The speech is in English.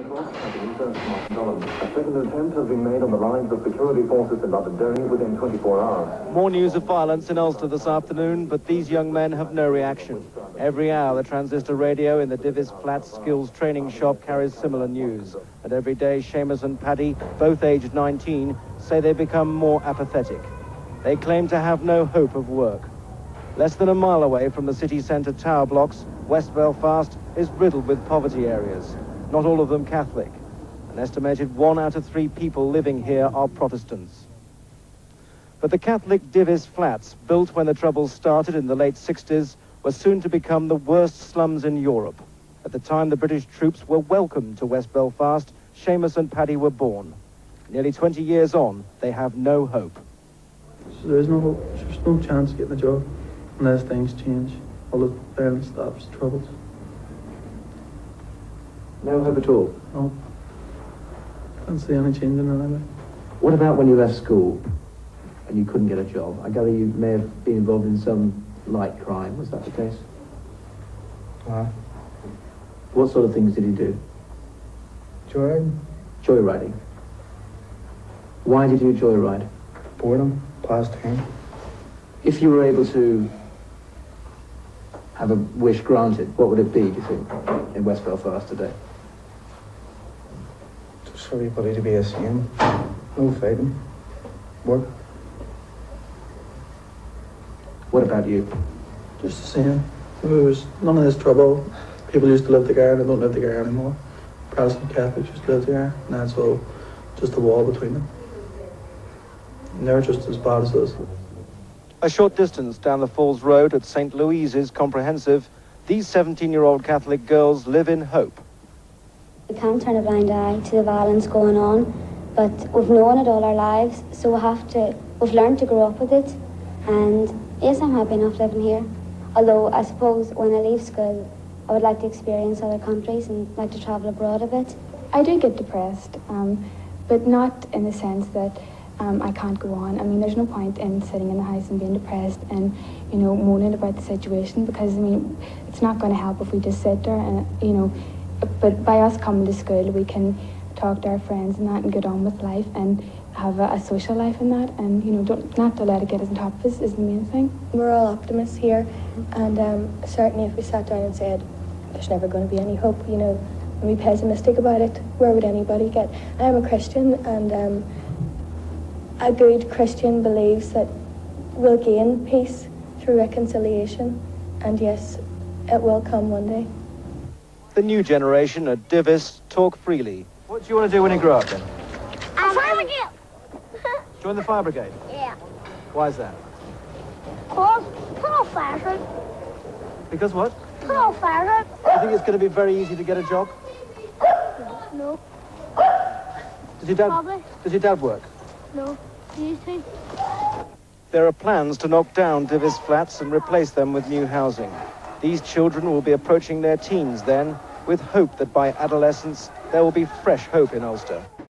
A second attempt has been made on the lines of security forces in Londonderry within 24 hours. More news of violence in Ulster this afternoon, but these young men have no reaction. Every hour, the transistor radio in the Divis Flats Skills Training Shop carries similar news. And every day, Seamus and Paddy, both aged 19, say they become more apathetic. They claim to have no hope of work. Less than a mile away from the city centre tower blocks, West Belfast is riddled with poverty areas, not all of them Catholic. An estimated 1 out of 3 people living here are Protestants. But the Catholic Divis flats, built when the Troubles started in the late 60s, were soon to become the worst slums in Europe. At the time the British troops were welcomed to West Belfast, Seamus and Paddy were born. Nearly 20 years on, they have no hope. So there's no hope. There's no chance of getting a job unless things change. All the violence stops, troubles. No hope at all? No. Can't see any change in it anyway. What about when you left school and you couldn't get a job? I gather you may have been involved in some light crime. Was that the case? What sort of things did you do? Joyride. Joyriding. Why did you joyride? Boredom. Pastime. If you were able to have a wish granted, what would it be, do you think, in West Belfast today? Just for everybody to be the same. No fighting. Work. What about you? Just the same. There was none of this trouble. People used to live together and they don't live together anymore. Protestant Catholics used to live together, and that's all just a wall between them. And they're just as bad as us. A short distance down the Falls Road at St. Louise's Comprehensive, these 17-year-old Catholic girls live in hope. We can't turn a blind eye to the violence going on, but we've known it all our lives, so we've learned to grow up with it. And yes, I'm happy enough living here. Although I suppose when I leave school, I would like to experience other countries and like to travel abroad a bit. I do get depressed, but not in the sense that I can't go on. I mean, there's no point in sitting in the house and being depressed and, you know, moaning about the situation, because, I mean, it's not going to help if we just sit there and, you know, but by us coming to school, we can talk to our friends and that and get on with life and have a social life in that, and, you know, not to let it get us on top of us is the main thing. We're all optimists here, and certainly if we sat down and said, there's never going to be any hope, you know, and be pessimistic about it, where would anybody get? I'm a Christian, and a good Christian believes that we'll gain peace through reconciliation, and yes, it will come one day. The new generation at Divis talk freely. What do you want to do when you grow up then? Fire brigade! Join the fire brigade? Yeah. Why is that? Because put off fire. Because what? Put off fire. Do you think it's going to be very easy to get a job? No. Does your dad work? No. Do you think? There are plans to knock down Divis flats and replace them with new housing. These children will be approaching their teens then, with hope that by adolescence there will be fresh hope in Ulster.